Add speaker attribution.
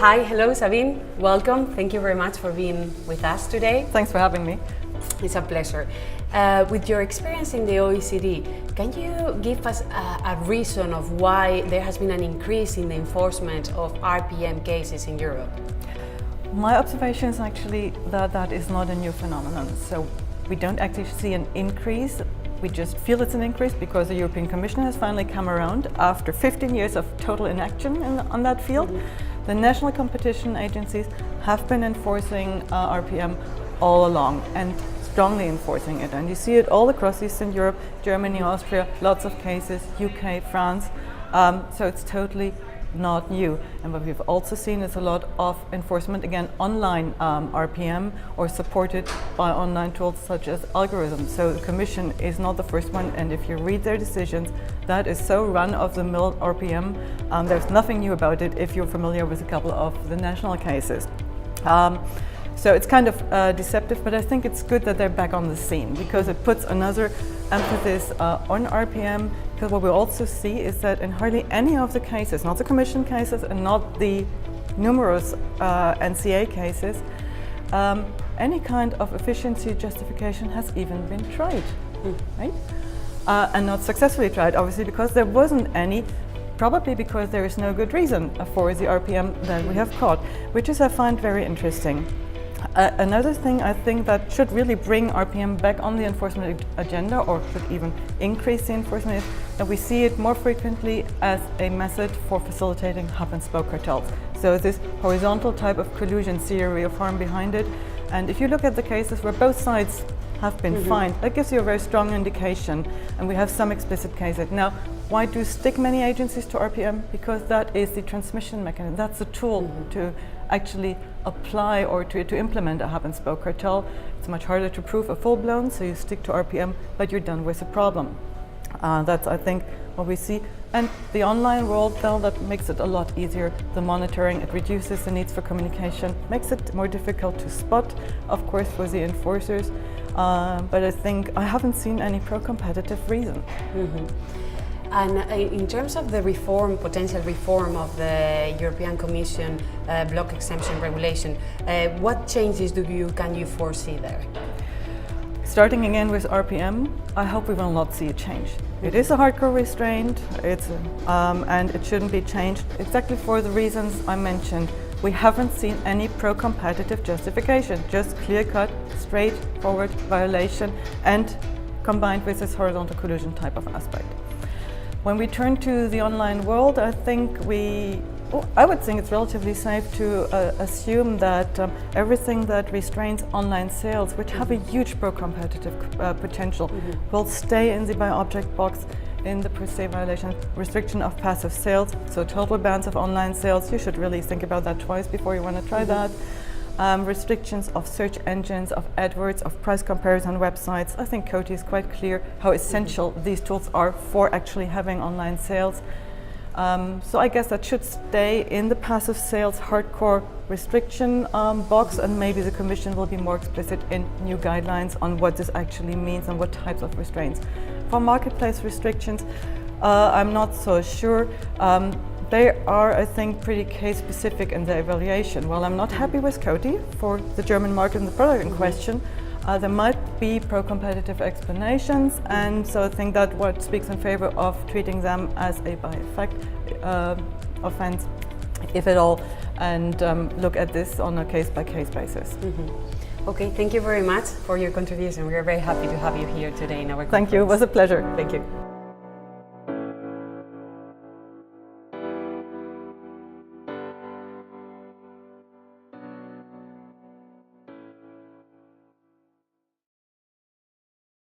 Speaker 1: Hi, hello Sabine, welcome. Thank you very much for being with us today.
Speaker 2: Thanks for having me.
Speaker 1: It's a pleasure. With your experience in the OECD, can you give us a reason of why there has been an increase in the enforcement of RPM cases in Europe?
Speaker 2: My observation is actually that that is not a new phenomenon. So we don't actually see an increase. We just feel it's an increase because the European Commission has finally come around after 15 years of total inaction on that field. Mm-hmm. The national competition agencies have been enforcing RPM all along and strongly enforcing it. And you see it all across Eastern Europe, Germany, Austria, lots of cases, UK, France. So it's totally not new. And what we've also seen is a lot of enforcement, again, online RPM or supported by online tools such as algorithms. So the Commission is not the first one, and if you read their decisions, that is so run-of-the-mill RPM. There's nothing new about it if you're familiar with a couple of the national cases. So it's kind of deceptive, but I think it's good that they're back on the scene because it puts another emphasis on RPM. Because what we also see is that in hardly any of the cases, not the Commission cases and not the numerous NCA cases, any kind of efficiency justification has even been tried, right? And not successfully tried, obviously, because there wasn't any. Probably because there is no good reason for the RPM that we have caught, which is I find very interesting. Another thing I think that should really bring RPM back on the enforcement agenda, or should even increase the enforcement, is that we see it more frequently as a method for facilitating hub-and-spoke cartels. So this horizontal type of collusion theory of harm behind it. And if you look at the cases where both sides have been fined, that gives you a very strong indication, and we have some explicit cases. Now, why do stick many agencies to RPM? Because that is the transmission mechanism. That's the tool to actually apply or to implement a hub-and-spoke cartel. It's much harder to prove a full-blown, so you stick to RPM, but you're done with the problem. That's, I think, what we see. And the online world, though, that makes it a lot easier. The monitoring, it reduces the needs for communication, makes it more difficult to spot, of course, for the enforcers. But I think I haven't seen any pro-competitive reason.
Speaker 1: Mm-hmm. And in terms of the reform, potential reform of the European Commission block exemption regulation, what changes can you foresee there?
Speaker 2: Starting again with RPM, I hope we will not see a change. It is a hardcore restraint, and it shouldn't be changed exactly for the reasons I mentioned. We haven't seen any pro-competitive justification, just clear-cut, straightforward violation, and combined with this horizontal collusion type of aspect. When we turn to the online world, I think I would think it's relatively safe to assume that everything that restrains online sales, which have a huge pro-competitive potential, will stay in the by-object box in the per se violation restriction of passive sales. So total bans of online sales, you should really think about that twice before you want to try that. Restrictions of search engines, of AdWords, of price comparison websites. I think Coty is quite clear how essential these tools are for actually having online sales. So I guess that should stay in the passive sales hardcore restriction box, and maybe the Commission will be more explicit in new guidelines on what this actually means and what types of restraints. For marketplace restrictions, I'm not so sure. They are, I think, pretty case-specific in their evaluation. While I'm not happy with Coty for the German market and the product in question, there might be pro-competitive explanations, and so I think that what speaks in favor of treating them as a by-effect offense, if at all, and look at this on a case-by-case basis.
Speaker 1: Okay, thank you very much for your contribution. We are very happy to have you here today in our conference.
Speaker 2: Thank you, it was a pleasure.
Speaker 1: Thank you.